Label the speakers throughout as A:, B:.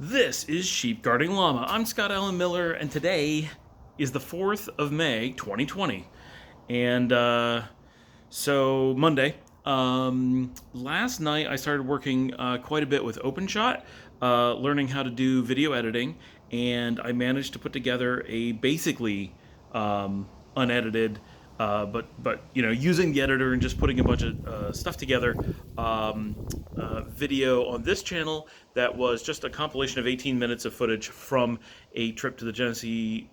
A: This is Sheep Guarding Llama. I'm Scott Allen Miller, and today is the 4th of May, 2020. And so, Monday. Last night I started working quite a bit with OpenShot, learning how to do video editing, and I managed to put together a basically unedited, but using the editor and just putting a bunch of stuff together, video on this channel that was just a compilation of 18 minutes of footage from a trip to the Genesee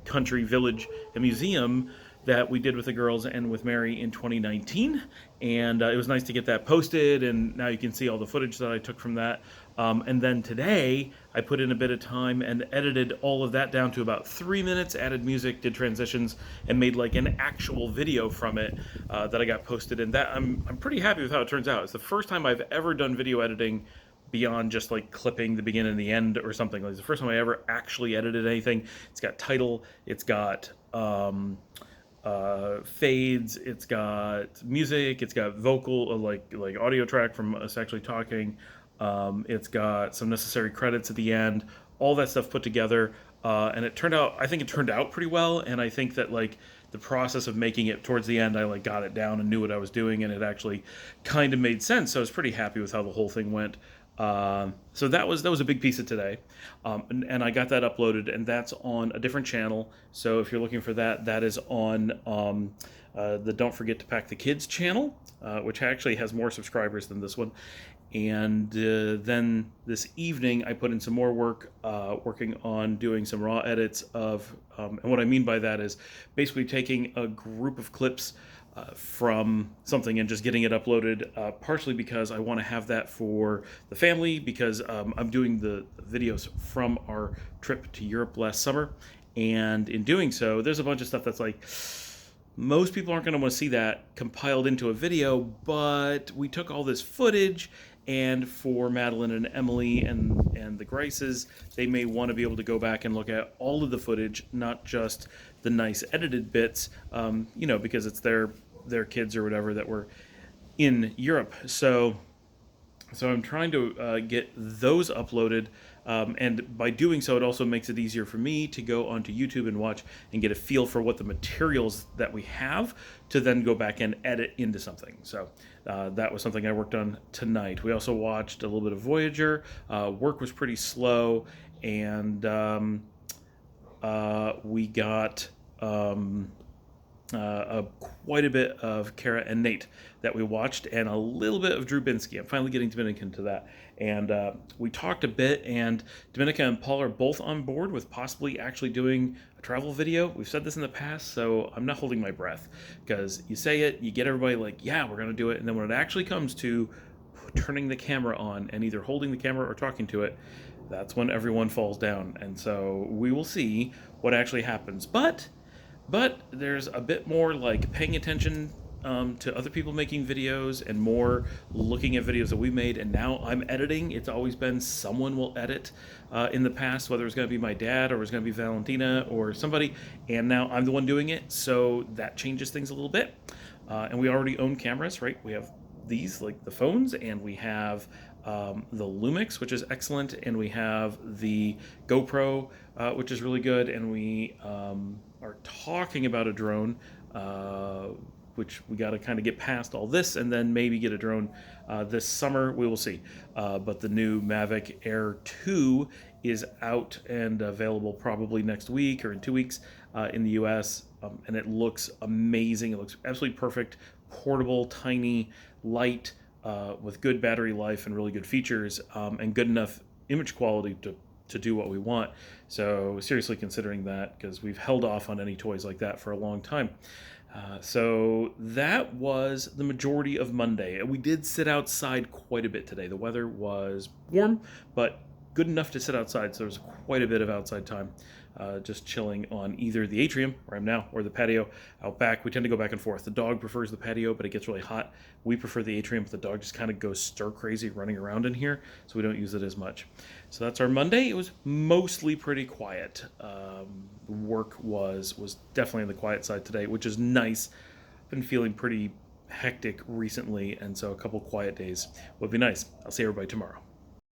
A: country village and museum that we did with the girls and with Mary in 2019. And it was nice to get that posted, and now you can see all the footage that I took from that. And then today, I put in a bit of time and edited all of that down to about 3 minutes, added music, did transitions, and made like an actual video from it that I got posted. And that I'm pretty happy with how it turns out. It's the first time I've ever done video editing beyond just like clipping the beginning and the end or something. Like, it's the first time I ever actually edited anything. It's got title, it's got fades, it's got music, it's got vocal, like audio track from us actually talking. It's got some necessary credits at the end, all that stuff put together, and I think it turned out pretty well. And I think that like the process of making it towards the end, I like got it down and knew what I was doing, and it actually kind of made sense. So I was pretty happy with how the whole thing went. So that was a big piece of today, and I got that uploaded, and that's on a different channel. So if you're looking for that, that is on the Don't Forget to Pack the Kids channel, which actually has more subscribers than this one. And then this evening, I put in some more work, working on doing some raw edits of, and what I mean by that is basically taking a group of clips from something and just getting it uploaded, partially because I want to have that for the family, because I'm doing the videos from our trip to Europe last summer. And in doing so, there's a bunch of stuff that's like, most people aren't going to want to see that compiled into a video, but we took all this footage, and for Madeline and Emily and the Grices, they may want to be able to go back and look at all of the footage, not just the nice edited bits, because it's their kids or whatever that were in Europe. So I'm trying to get those uploaded, and by doing so, it also makes it easier for me to go onto YouTube and watch and get a feel for what the materials that we have to then go back and edit into something. So that was something I worked on tonight. We also watched a little bit of Voyager. Work was pretty slow, and we got quite a bit of Kara and Nate that we watched, and a little bit of Drew Binsky. I'm finally getting Dominica into that. And we talked a bit, and Dominica and Paul are both on board with possibly actually doing a travel video. We've said this in the past, so I'm not holding my breath, because you say it, you get everybody like, yeah, we're going to do it, and then when it actually comes to turning the camera on and either holding the camera or talking to it, that's when everyone falls down. And so we will see what actually happens. But there's a bit more like paying attention to other people making videos, and more looking at videos that we made. And now I'm editing. It's always been someone will edit in the past, whether it's going to be my dad or it was going to be Valentina or somebody. And now I'm the one doing it. So that changes things a little bit. And we already own cameras, right? We have these, like the phones, and we have the Lumix, which is excellent, and we have the GoPro, which is really good, and we are talking about a drone, which we got to kind of get past all this, and then maybe get a drone this summer. We will see. But the new Mavic Air 2 is out and available probably next week or in 2 weeks in the US, and it looks amazing. It looks absolutely perfect, portable, tiny, light, with good battery life and really good features, and good enough image quality to do what we want. So seriously considering that, because we've held off on any toys like that for a long time. So that was the majority of Monday. We did sit outside quite a bit today. The weather was warm, but good enough to sit outside, so there was quite a bit of outside time, just chilling on either the atrium, where I'm now, or the patio out back. We tend to go back and forth. The dog prefers the patio, but it gets really hot. We prefer the atrium, but the dog just kind of goes stir crazy running around in here, so we don't use it as much. So that's our Monday. It was mostly pretty quiet. Work was definitely on the quiet side today, which is nice. I've been feeling pretty hectic recently, and so a couple quiet days would be nice. I'll see everybody tomorrow.